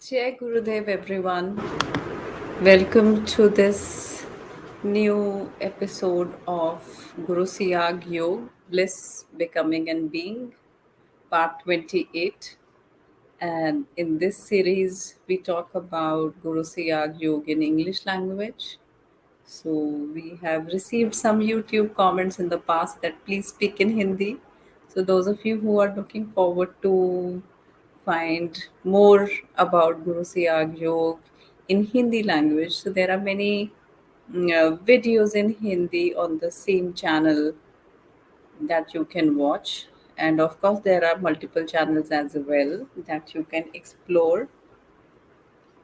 Jai Gurudev, everyone. Welcome to this new episode of Guru Siyag Yoga, Bliss, Becoming and Being, part 28. And in this series, we talk about Guru Siyag Yoga in English language. So we have received some YouTube comments in the past that please speak in Hindi. So those of you who are looking forward to find more about Guru Siyag Yoga in Hindi language, so there are many videos in Hindi on the same channel that you can watch. And of course, there are multiple channels as well that you can explore.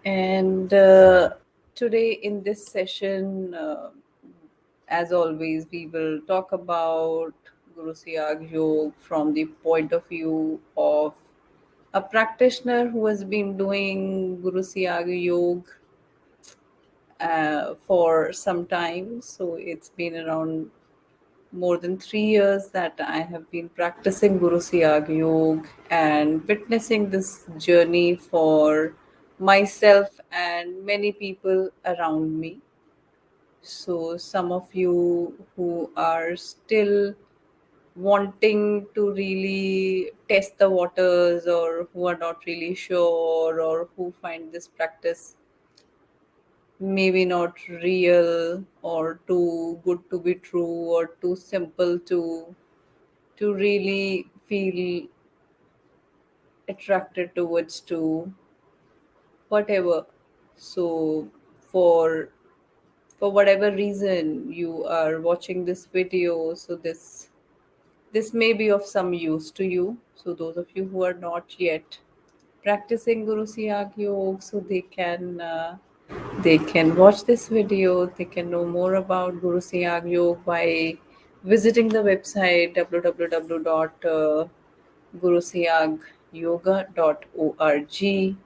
And today in this session, as always, we will talk about Guru Siyag Yoga from the point of view of a practitioner who has been doing Guru Siyag Yoga for some time. So it's been around more than 3 years that I have been practicing Guru Siyag Yoga and witnessing this journey for myself and many people around me. So, some of you who are still wanting to really test the waters, or who are not really sure, or who find this practice maybe not real, or too good to be true, or too simple to really feel attracted towards, to whatever. So for for whatever reason you are watching this video, so this may be of some use to you. So those of you who are not yet practicing Guru Siyag Yoga, so they can watch this video. They can know more about Guru Siyag Yoga by visiting the website www.gurusiyagyoga.org,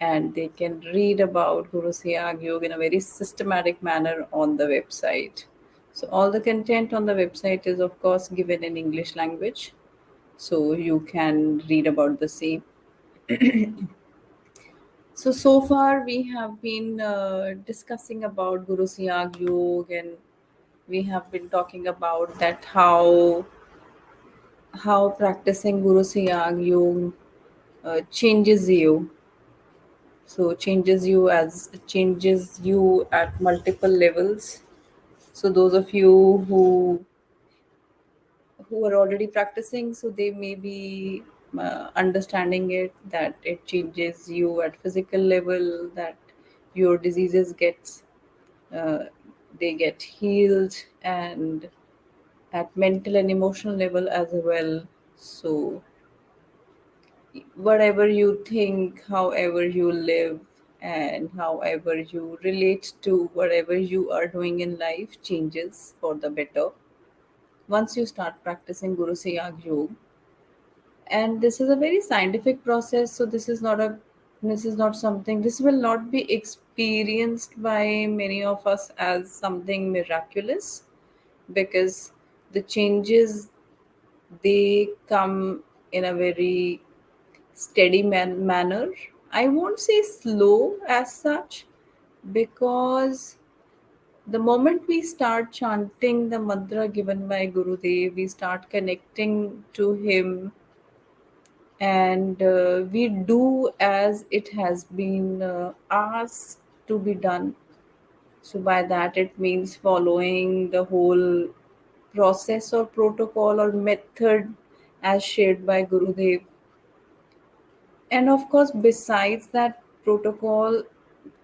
and they can read about Guru Siyag Yoga in a very systematic manner on the website. So all the content on the website is of course given in English language, so you can read about the same. So far we have been discussing about Guru Siyag Yoga, and we have been talking about that how practicing Guru Siyag Yoga changes you. So changes you at multiple levels. So those of you who are already practicing, so they may be understanding it, that it changes you at physical level, that your diseases gets uh, they get healed, and at mental and emotional level as well. So whatever you think, however you live, and however you relate to whatever you are doing in life changes for the better once you start practicing Guru Siyag Yoga. And this is a very scientific process, so this is not something, this will not be experienced by many of us as something miraculous, because the changes, they come in a very steady manner. I won't say slow as such, because the moment we start chanting the mantra given by Gurudev, we start connecting to him, and we do as it has been asked to be done. So by that it means following the whole process or protocol or method as shared by Gurudev. And of course, besides that protocol,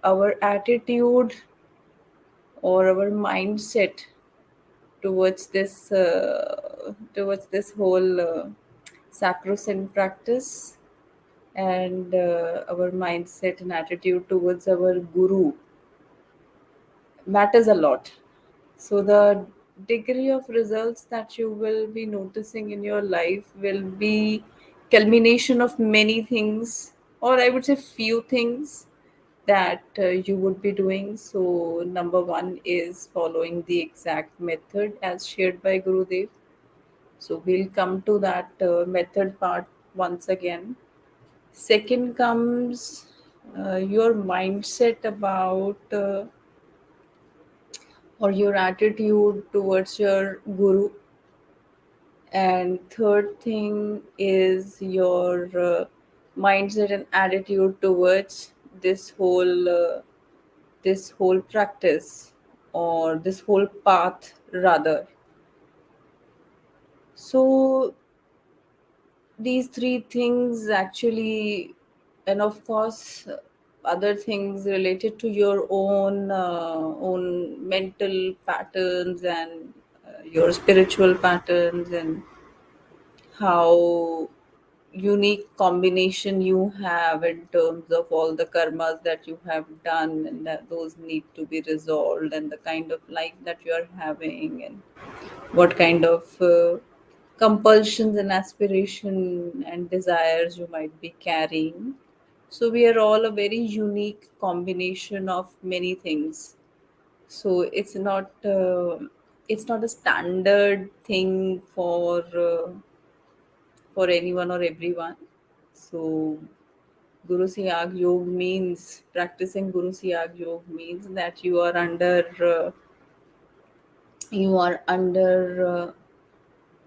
our attitude or our mindset towards this whole sacrosanct practice, and our mindset and attitude towards our guru matters a lot. So the degree of results that you will be noticing in your life will be culmination of many things, or I would say few things that you would be doing. So number one is following the exact method as shared by Gurudev. So we'll come to that method part once again. Second comes your mindset about or your attitude towards your guru. And third thing is your mindset and attitude towards this whole practice, or this whole path rather. So these three things actually, and of course other things related to your own mental patterns and your spiritual patterns, and how unique combination you have in terms of all the karmas that you have done, and that those need to be resolved, and the kind of life that you are having, and what kind of compulsions and aspiration and desires you might be carrying. So we are all a very unique combination of many things. So it's not a standard thing for anyone or everyone. So Guru Siyag Yoga means that you are under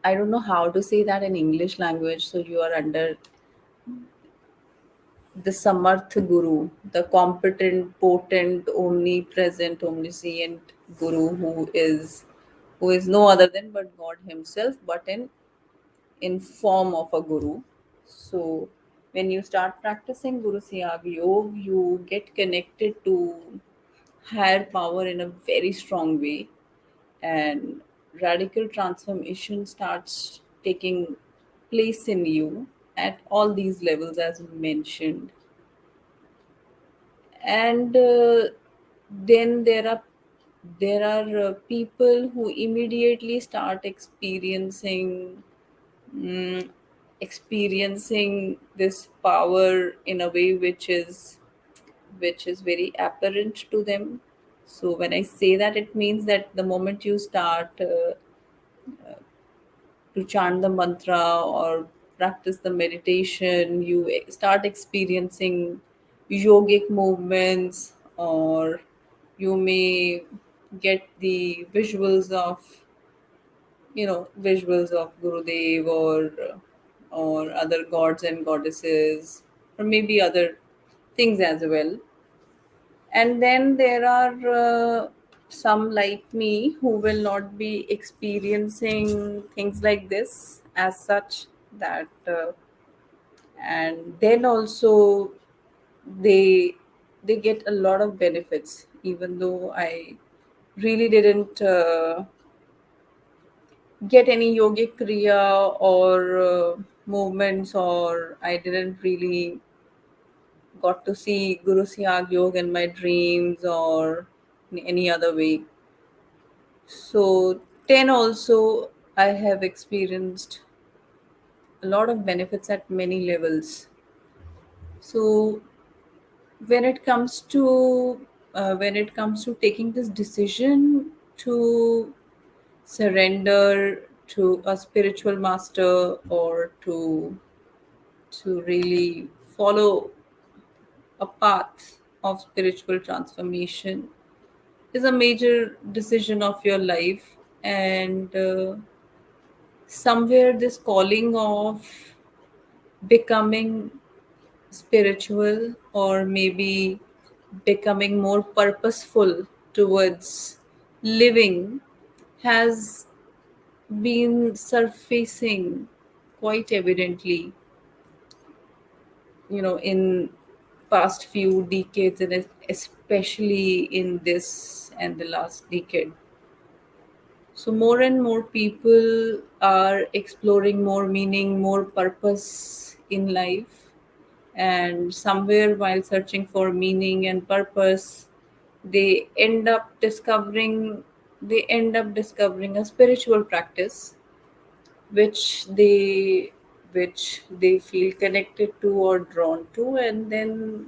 I don't know how to say that in English language. So you are under the Samarth Guru, the competent, potent, omnipresent, omniscient Guru, who is no other than but God Himself, but in form of a guru. So when you start practicing Guru Siyag Yoga, you get connected to higher power in a very strong way, and radical transformation starts taking place in you at all these levels as mentioned. And then there are people who immediately start mm, experiencing this power in a way which is very apparent to them. So when I say that, it means that the moment you start to chant the mantra or practice the meditation, you start experiencing yogic movements, or you may get the visuals of Gurudev, or other gods and goddesses, or maybe other things as well. And then there are some like me who will not be experiencing things like this as such, that and then also they they get a lot of benefits, even though I really didn't get any yogic kriya or movements, or I didn't really got to see Guru Siyag Yoga in my dreams or in any other way. So 10 also, I have experienced a lot of benefits at many levels. So when it comes to taking this decision to surrender to a spiritual master, or to really follow a path of spiritual transformation, is a major decision of your life. And somewhere this calling of becoming spiritual, or maybe becoming more purposeful towards living, has been surfacing quite evidently, in past few decades, and especially in this and the last decade. So more and more people are exploring more meaning, more purpose in life. And somewhere while searching for meaning and purpose, they end up discovering they end up discovering a spiritual practice which they feel connected to or drawn to, and then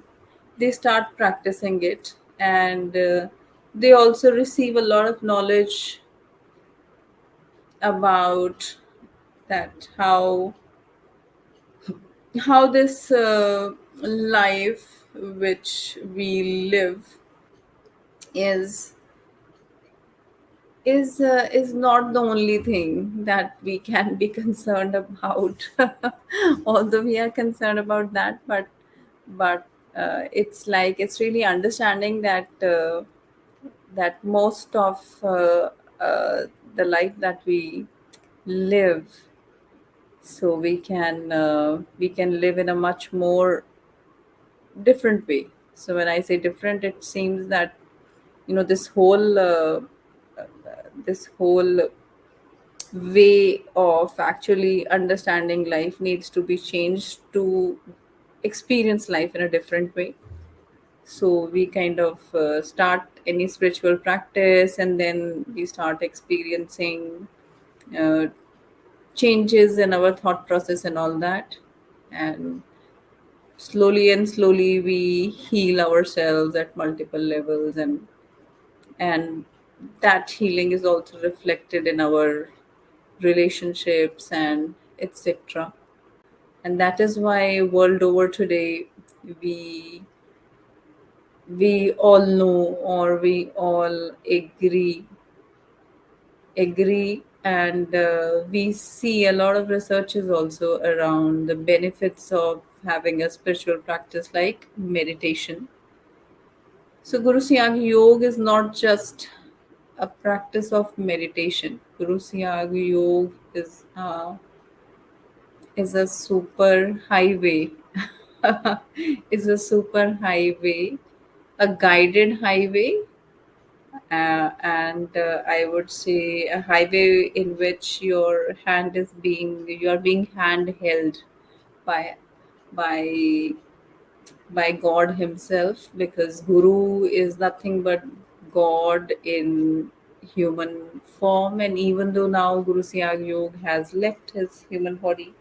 they start practicing it. And they also receive a lot of knowledge about that, how this life which we live is is not the only thing that we can be concerned about. Although we are concerned about that, but it's like it's really understanding that that most of uh, the life that we live, so we can live in a much more different way. So when I say different, it seems that this whole way of actually understanding life needs to be changed to experience life in a different way. So we kind of start any spiritual practice, and then we start experiencing uh, changes in our thought process and all that. And slowly and slowly we heal ourselves at multiple levels, and that healing is also reflected in our relationships and etc. And that is why world over today we we all know, or we all agree, and we see a lot of researches also around the benefits of having a spiritual practice like meditation. So Guru Siyag Yoga is not just a practice of meditation. Guru Siyag Yoga is a super highway. Is a super highway, a guided highway, and I would say a highway in which you are being handheld by by by God Himself, because Guru is nothing but God in human form. And even though now Guru Siyag Yoga has left his human body,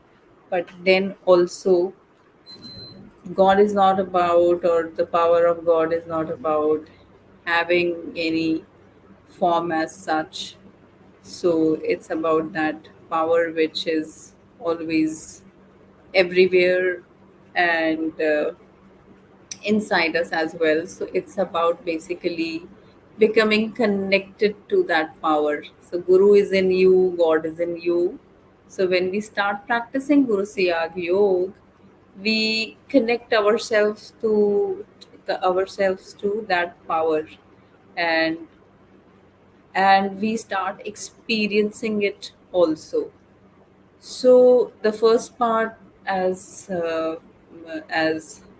but then also God is not about, or the power of God is not about having any form as such. So it's about that power which is always everywhere, and inside us as well. So it's about basically becoming connected to that power. So Guru is in you, God is in you. So when we start practicing Guru Siyag Yoga, we connect ourselves to that power, and we start experiencing it also. So the first part, as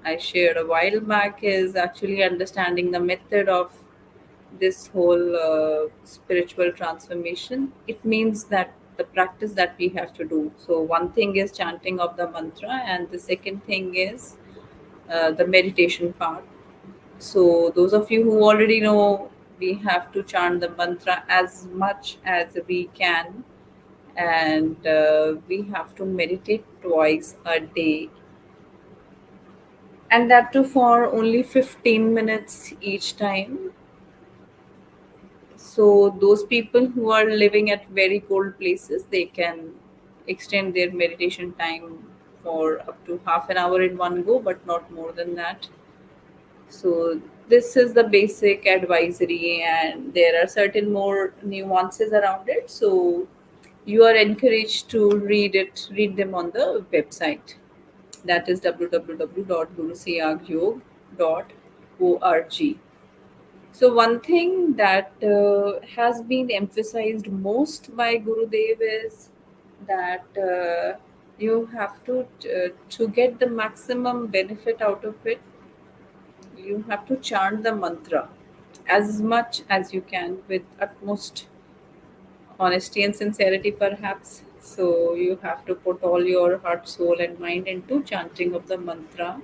I shared a while back, is actually understanding the method of this whole spiritual transformation. It means that the practice that we have to do. So one thing is chanting of the mantra, and the second thing is the meditation part. So those of you who already know, we have to chant the mantra as much as we can, and we have to meditate twice a day, and that too for only 15 minutes each time. So those people who are living at very cold places, they can extend their meditation time for up to half an hour in one go, but not more than that. So this is the basic advisory, and there are certain more nuances around it. So you are encouraged to read them on the website. That is www.gurusiyagyoga.org. So one thing that has been emphasized most by Gurudev is that you have to get the maximum benefit out of it, you have to chant the mantra as much as you can with utmost honesty and sincerity, perhaps. So you have to put all your heart, soul, and mind into chanting of the mantra.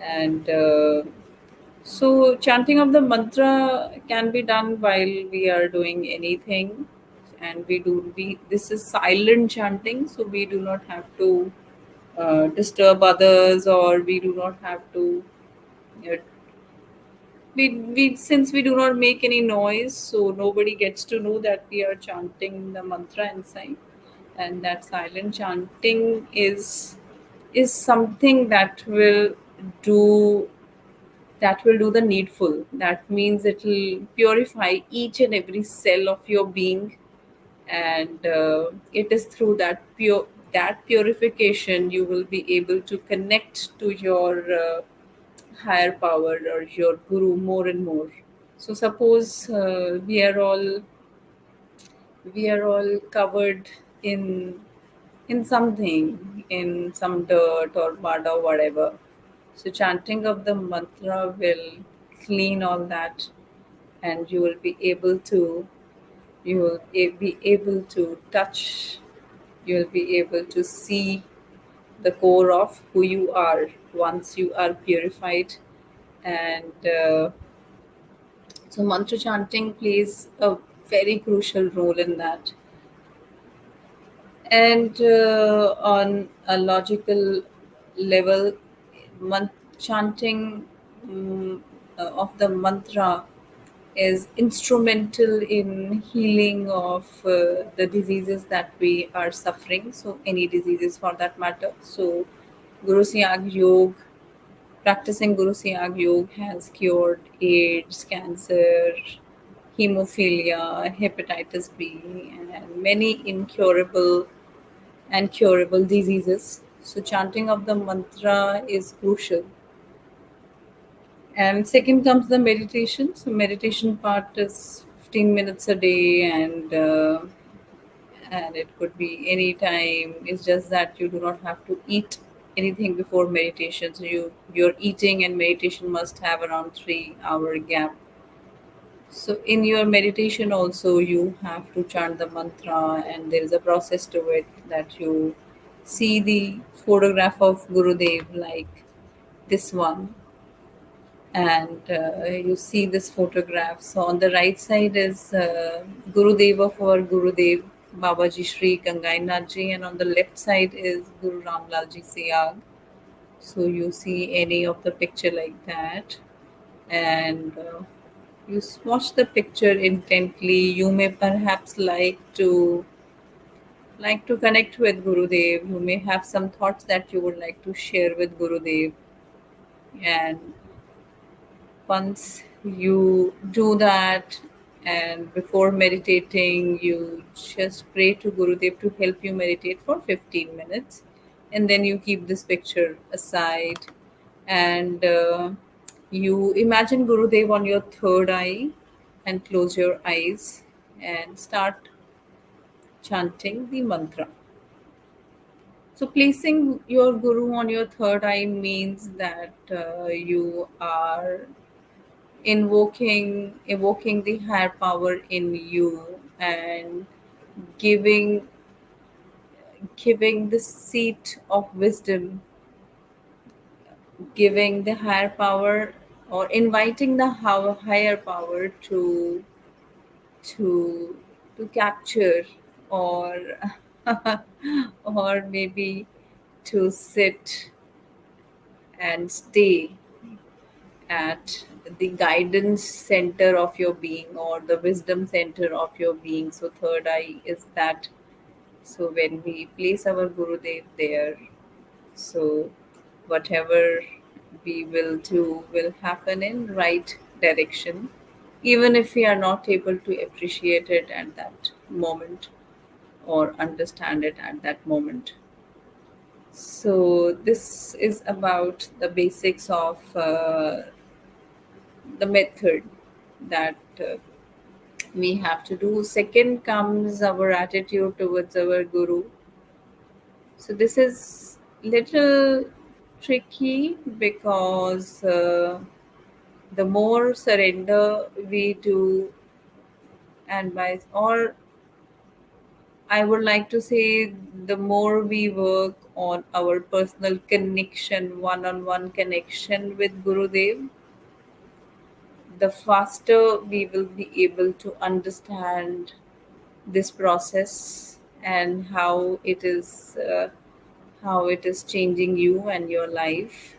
And so chanting of the mantra can be done while we are doing anything, and we this is silent chanting, so we do not have to disturb others, or we do not have to uh, we since we do not make any noise, so nobody gets to know that we are chanting the mantra inside. And that silent chanting is something that will do that will do the needful. That means it will purify each and every cell of your being, and it is through that purification you will be able to connect to your higher power or your guru more and more. So suppose we are all covered in in something, in some dirt or mud or whatever. So chanting of the mantra will clean all that, and you will be able to touch. You will be able to see the core of who you are once you are purified, and so mantra chanting plays a very crucial role in that. And on a logical level, chanting of the mantra is instrumental in healing of the diseases that we are suffering. So, any diseases for that matter. So, Guru Siyag Yoga, practicing Guru Siyag Yoga has cured AIDS, cancer, hemophilia, hepatitis B, and many incurable and curable diseases. So, chanting of the mantra is crucial. And second comes the meditation. So, meditation part is 15 minutes a day, and it could be any time. It's just that you do not have to eat anything before meditation. So, your eating and meditation must have around 3 hour gap. So in your meditation also you have to chant the mantra, and there is a process to it that you see the photograph of Gurudev like this one, and you see this photograph. So on the right side is Gurudev of our Gurudev Babaji Shri Gangainath Ji, and on the left side is Guru Ramlal Ji Siyag. So you see any of the picture like that, and you watch the picture intently. You may perhaps like to connect with Gurudev. You may have some thoughts that you would like to share with Gurudev, and once you do that, and before meditating you just pray to Gurudev to help you meditate for 15 minutes, and then you keep this picture aside, and you imagine Gurudev on your third eye, and close your eyes and start chanting the mantra. So placing your guru on your third eye means that you are evoking the higher power in you, and giving giving the seat of wisdom, giving the higher power, or inviting the higher power to to capture, or or maybe to sit and stay at the guidance center of your being, or the wisdom center of your being. So third eye is that. So when we place our Gurudev there, so whatever we will do will happen in right direction, even if we are not able to appreciate it at that moment or understand it at that moment. So this is about the basics of the method that we have to do. Second comes our attitude towards our guru. So this is little tricky because the more surrender we do, and by or I would like to say, the more we work on our personal connection, one-on-one connection with Gurudev, the faster we will be able to understand this process, and how it is changing you and your life.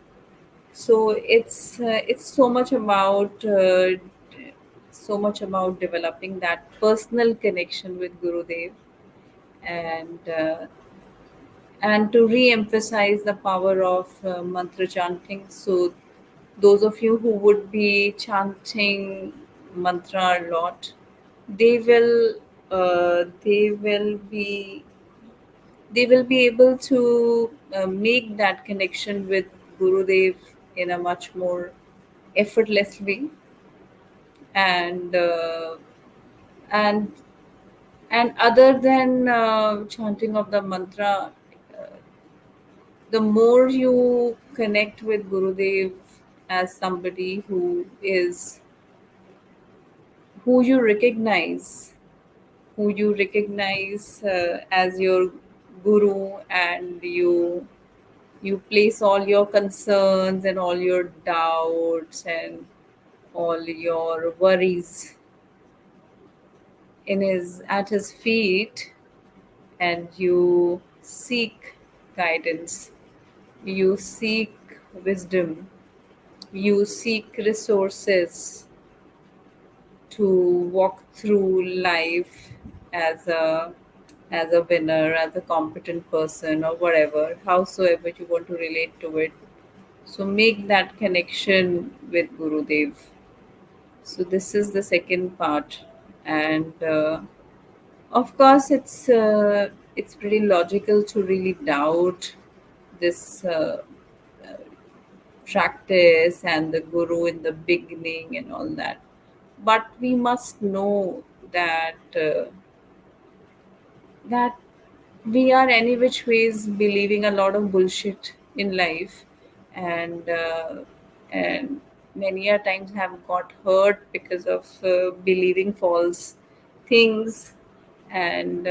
So it's so much about developing that personal connection with Gurudev, and to re-emphasize the power of mantra chanting. So Those of you who would be chanting mantra a lot, they will they will be able to make that connection with Gurudev in a much more effortless way, and and and other than chanting of the mantra, the more you connect with Gurudev as somebody who you recognize, as your guru, and you place all your concerns and all your doubts and all your worries in his at his feet, and you seek guidance, you seek wisdom, you seek resources to walk through life as a winner, as a competent person, or whatever, howsoever you want to relate to it. So make that connection with Gurudev. So this is the second part, and of course, it's pretty logical to really doubt this practice and the guru in the beginning and all that. But we must know that that we are any which ways believing a lot of bullshit in life, and many a times have got hurt because of believing false things, and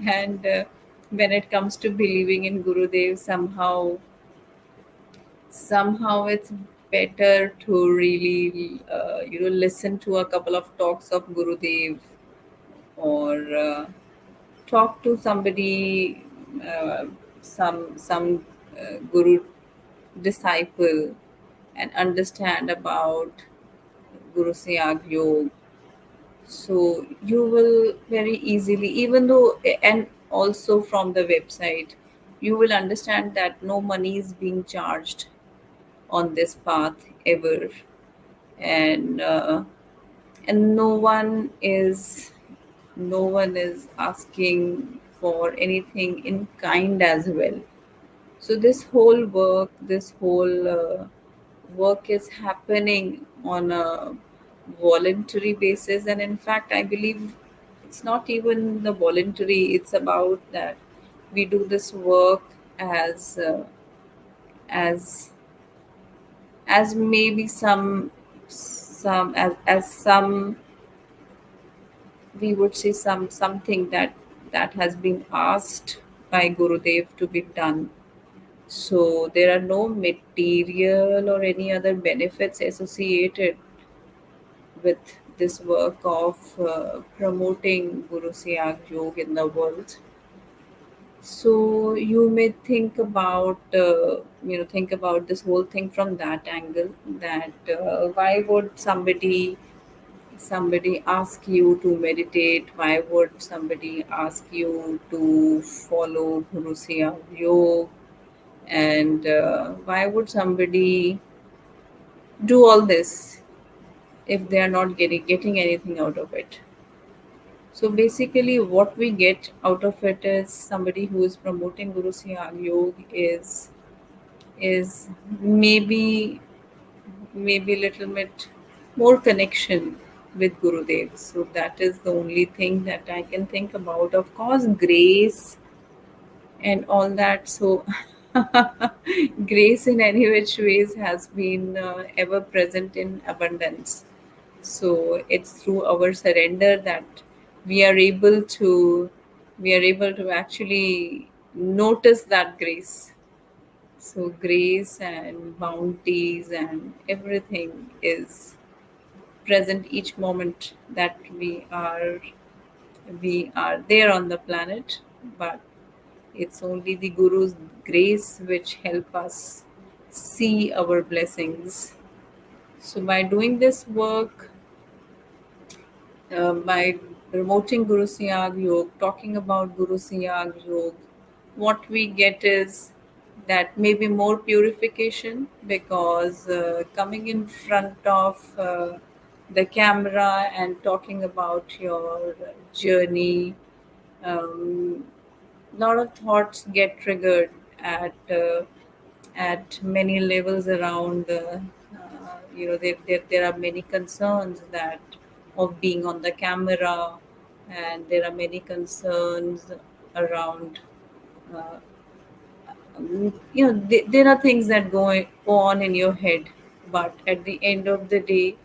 and when it comes to believing in Gurudev, somehow it's better to really listen to a couple of talks of Gurudev, or talk to somebody, uh, some guru disciple, and understand about Guru Siyag Yoga. So you will very easily, even though, and also from the website, you will understand that no money is being charged on this path ever, and no one is asking for anything in kind as well. So this whole work is happening on a voluntary basis, and in fact, I believe it's not even the voluntary. It's about that we do this work as as as maybe some as some, we would say, something that has been asked by Gurudev to be done. So there are no material or any other benefits associated with this work of promoting Guru Siyag Yoga in the world. So you may think about this whole thing from that angle, that why would somebody ask you to meditate? Why would somebody ask you to follow Guru Siyag Yoga? And why would somebody do all this if they are not getting anything out of it? So basically, what we get out of it is somebody who is promoting Guru Siyag Yoga is maybe little bit more connection with Gurudev. So that is the only thing that I can think about. Of course, grace and all that. So grace in any which ways has been ever present in abundance. So it's through our surrender that we are able to actually notice that grace. So grace and bounties and everything is present each moment that we are there on the planet, but it's only the Guru's grace which help us see our blessings. So by doing this work, by promoting Guru Siyag Yoga, talking about Guru Siyag Yoga, what we get is that may be more purification, because coming in front of the camera and talking about your journey, um, lot of thoughts get triggered at many levels around. There are many concerns that of being on the camera, and there are many concerns around. Uh, there are things that go on in your head, but at the end of the day,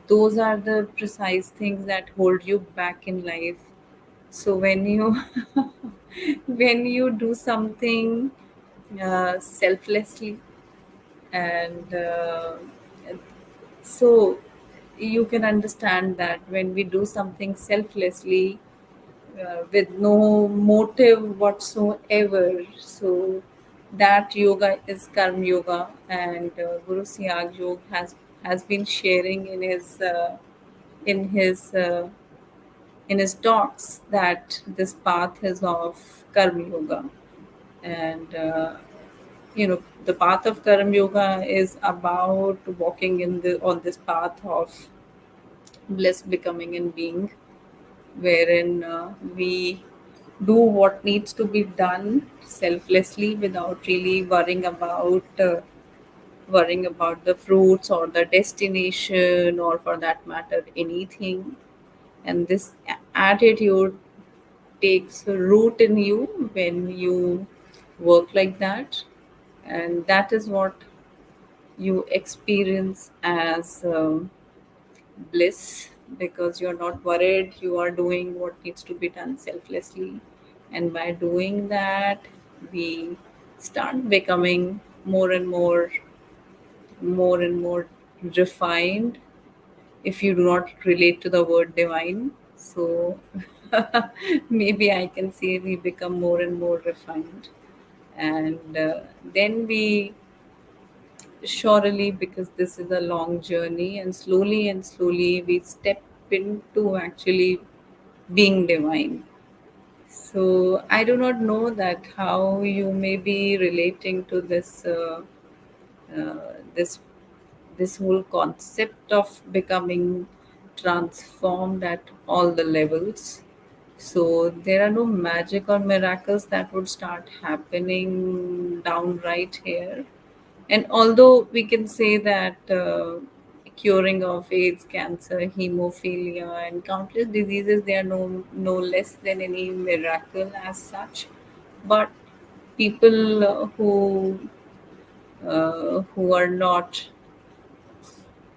those are the precise things that hold you back in life. So when you when you do something selflessly, and so you can understand that when we do something selflessly, with no motive whatsoever, so that yoga is karma yoga. And Guru Siyag Yoga has been sharing in his uh, in his talks that this path is of karma yoga. And the path of karma yoga is about walking in the on this path of bliss, becoming and being, wherein we do what needs to be done selflessly without really worrying about the fruits or the destination, or for that matter anything. And this attitude takes root in you when you work like that, and that is what you experience as bliss, because you're not worried, you are doing what needs to be done selflessly. And by doing that, we start becoming more and more refined, if you do not relate to the word divine. So maybe I can say we become more and more refined. And then we surely, because this is a long journey, and slowly we step into actually being divine. So I do not know that how you may be relating to this this whole concept of becoming transformed at all the levels. So there are no magic or miracles that would start happening downright here. And although we can say that curing of AIDS, cancer, hemophilia, and countless diseases, they are no less than any miracle as such. But people who are not,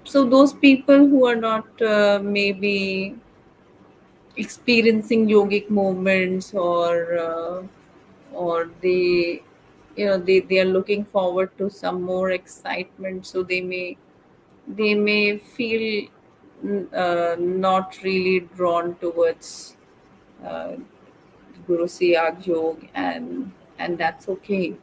so those people who are not maybe experiencing yogic moments, or they are looking forward to some more excitement, so they may feel not really drawn towards uh, Guru Siyag Yoga, and that's okay.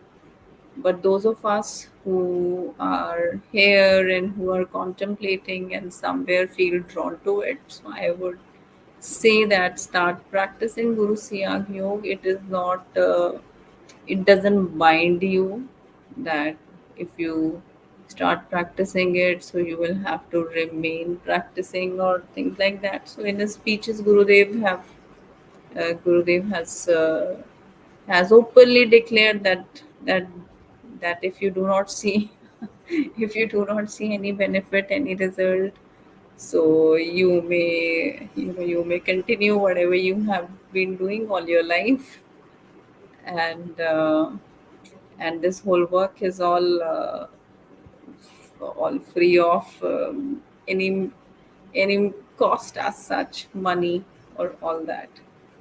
But those of us who are here and who are contemplating and somewhere feel drawn to it, so I would say that start practicing Guru Siyag Yoga. It is not, it doesn't bind you, that if you start practicing it, so you will have to remain practicing or things like that. So in his speeches, Gurudev has openly declared that if you do not see if you do not see any benefit, any result, so you may continue whatever you have been doing all your life. And this whole work is all free of any cost as such, money or all that.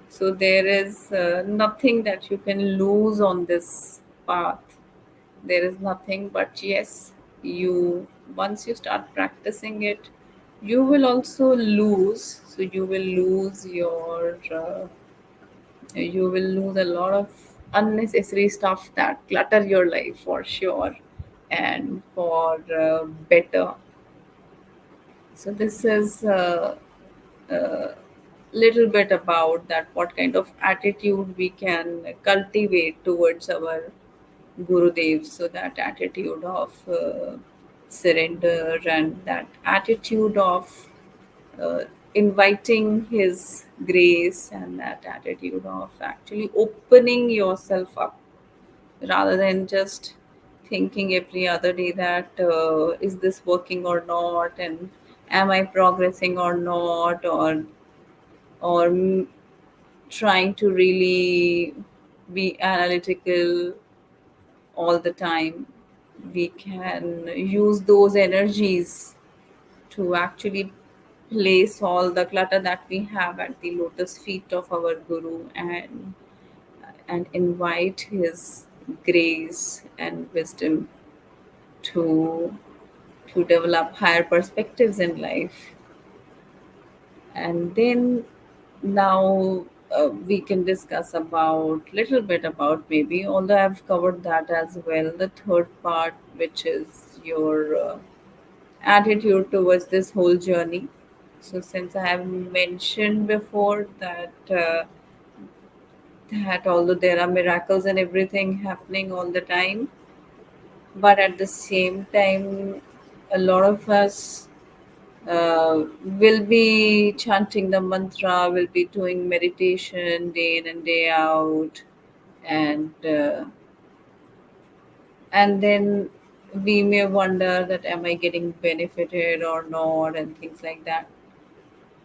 So there is nothing that you can lose on this path. There is nothing, but yes, you once you start practicing it, you will also lose. So you will lose a lot of unnecessary stuff that clutter your life for sure, and for better. So this is a little bit about that, what kind of attitude we can cultivate towards our Gurudev. So that attitude of surrender and that attitude of uh, inviting his grace and that attitude of actually opening yourself up rather than just thinking every other day that is this working or not, and am I progressing or not, or trying to really be analytical all the time. We can use those energies to actually place all the clutter that we have at the lotus feet of our guru, and invite his grace and wisdom to develop higher perspectives in life. And then now we can discuss about little bit about, maybe although I've covered that as well, the third part, which is your attitude towards this whole journey. So since I have mentioned before that although there are miracles and everything happening all the time, but at the same time, a lot of us will be chanting the mantra, will be doing meditation day in and day out, and and then we may wonder that am I getting benefited or not, and things like that.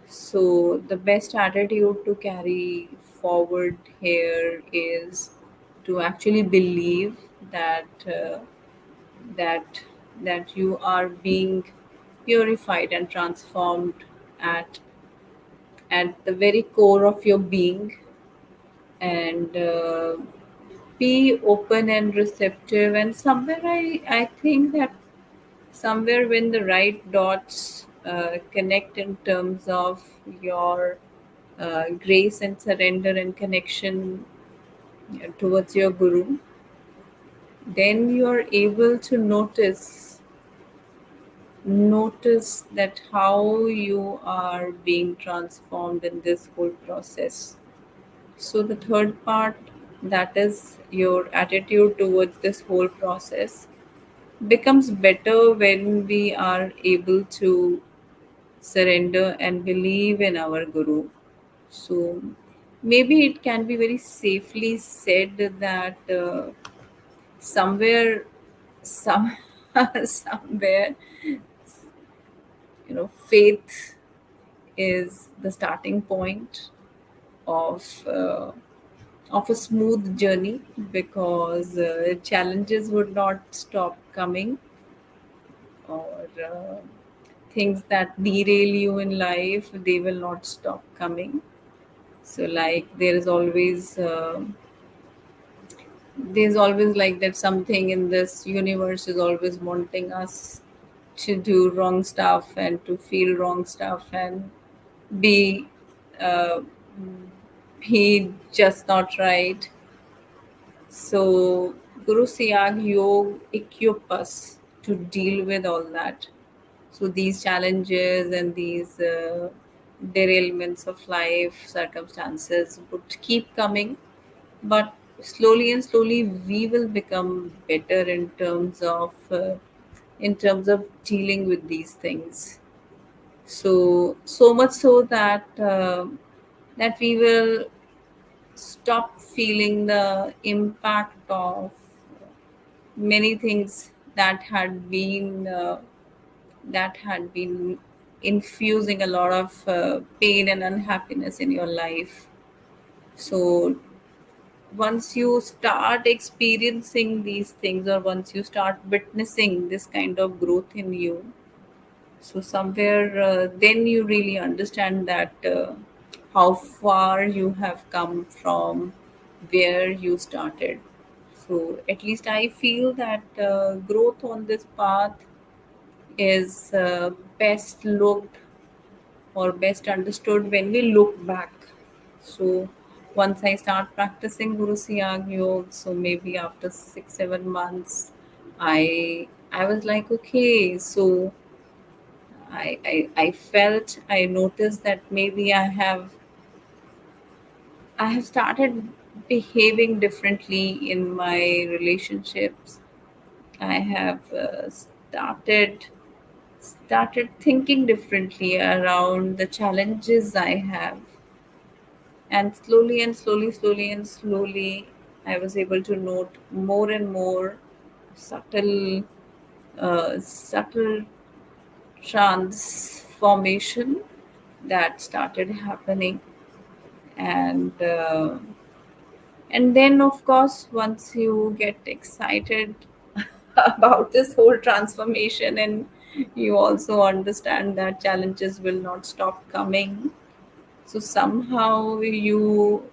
So the best attitude to carry forward here is to actually believe that that that you are being purified and transformed at the very core of your being, and be open and receptive. And somewhere I think that somewhere when the right dots connect in terms of your grace and surrender and connection towards your guru, then you are able to notice that how you are being transformed in this whole process. So the third part, that is your attitude towards this whole process, becomes better when we are able to surrender and believe in our guru. So maybe it can be very safely said that somewhere some somewhere, faith is the starting point of uh, of a smooth journey, because challenges would not stop coming, or things that derail you in life, they will not stop coming. So like there's always like that something in this universe is always wanting us to do wrong stuff and to feel wrong stuff and be uh, be just not right. So Guru Siyag Yoga equip us to deal with all that. So these challenges and these derailments of life circumstances would keep coming, but slowly and slowly we will become better in terms of dealing with these things. So much so that we will stop feeling the impact of many things that had been infusing a lot of pain and unhappiness in your life. So once you start experiencing these things, or once you start witnessing this kind of growth in you, so somewhere then you really understand that how far you have come from where you started. So at least I feel that growth on this path is best looked or best understood when we look back. So once I start practicing Guru Siyag Yoga, so maybe after 6 7 months, I was like, okay, so I felt, I noticed that maybe I have I have started behaving differently in my relationships. I have started thinking differently around the challenges I have, and slowly, I was able to note more and more subtle, subtle transformation that started happening, and and then of course once you get excited about this whole transformation, and you also understand that challenges will not stop coming, so somehow you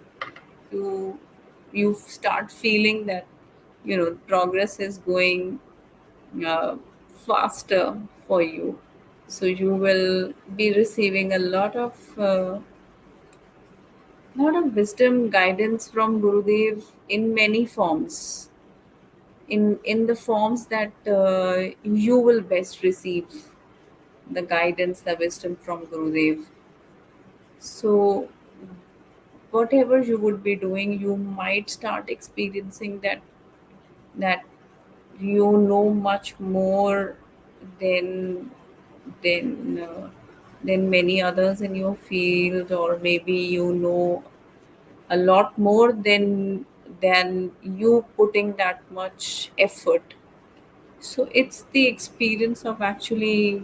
you start feeling that progress is going uh, faster for you. So you will be receiving a lot of wisdom guidance from Gurudev in many forms, in the forms that you will best receive the guidance, the wisdom from Gurudev. So whatever you would be doing, you might start experiencing that you know much more than than than many others in your field, or maybe you know a lot more than you putting that much effort. So it's the experience of actually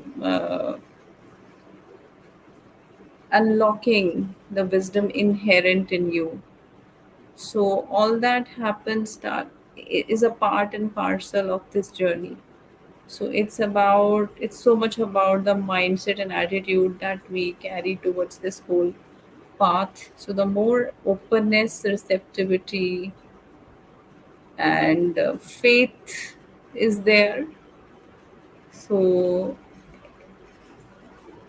unlocking the wisdom inherent in you. So all that happens that is a part and parcel of this journey. So it's so much about the mindset and attitude that we carry towards this whole path. So the more openness, receptivity, and faith is there, so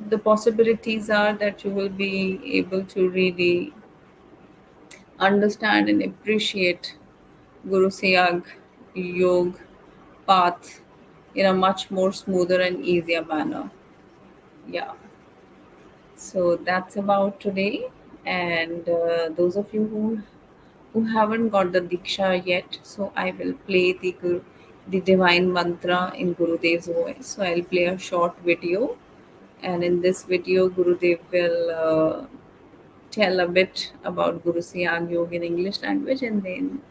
the possibilities are that you will be able to really understand and appreciate Guru Siyag Yoga path in a much more smoother and easier manner. Yeah. So that's about today. And those of you who haven't got the Diksha yet, so I will play the divine mantra in Gurudev's voice. So I'll play a short video, and in this video, Gurudev will tell a bit about Guru Siyag Yoga in English language, and then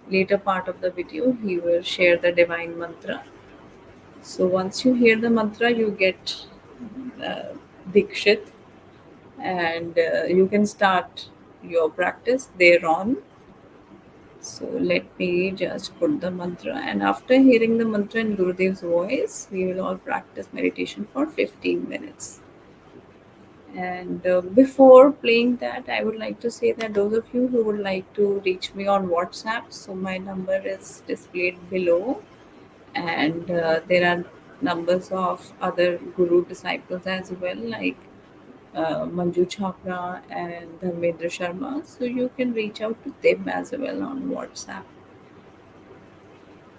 later part of the video, he will share the divine mantra. So once you hear the mantra, you get uh, Dikshit, and you can start your practice thereon. So let me just put the mantra, and after hearing the mantra in Gurudev's voice, we will all practice meditation for 15 minutes. And before playing that, I would like to say that those of you who would like to reach me on WhatsApp, so my number is displayed below, and there are numbers of other Guru disciples as well, like Manju Chopra and Dharmendra Sharma. So you can reach out to them as well on WhatsApp.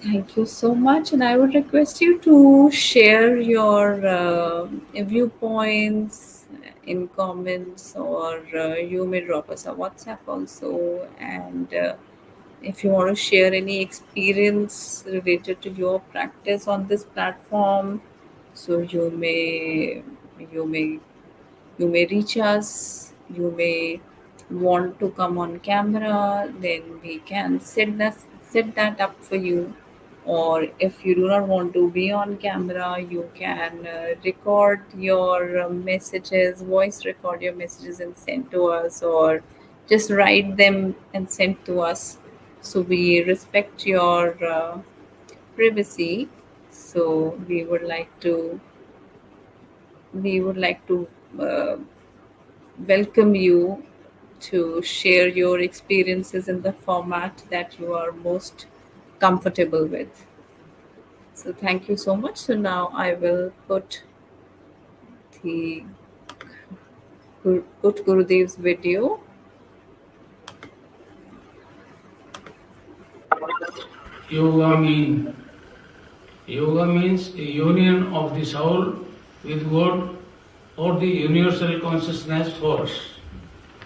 Thank you so much, and I would request you to share your viewpoints in comments, or you may drop us a WhatsApp also. And if you want to share any experience related to your practice on this platform, so you may you may reach us. You may want to come on camera, then we can set that up for you. Or if you do not want to be on camera, you can record your messages, voice record your messages and send to us, or just write them and send to us. So we respect your privacy. So we would like to uh, welcome you to share your experiences in the format that you are most comfortable with. So thank you so much. So now I will the put Gurudev's video. Yoga mean Yoga means a union of the soul with God or the universal consciousness force.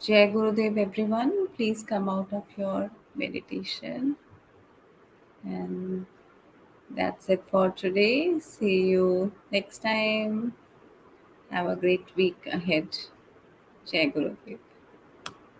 Jai Gurudev, everyone. Please come out of your meditation. And that's it for today. See you next time. Have a great week ahead. Jai Gurudev.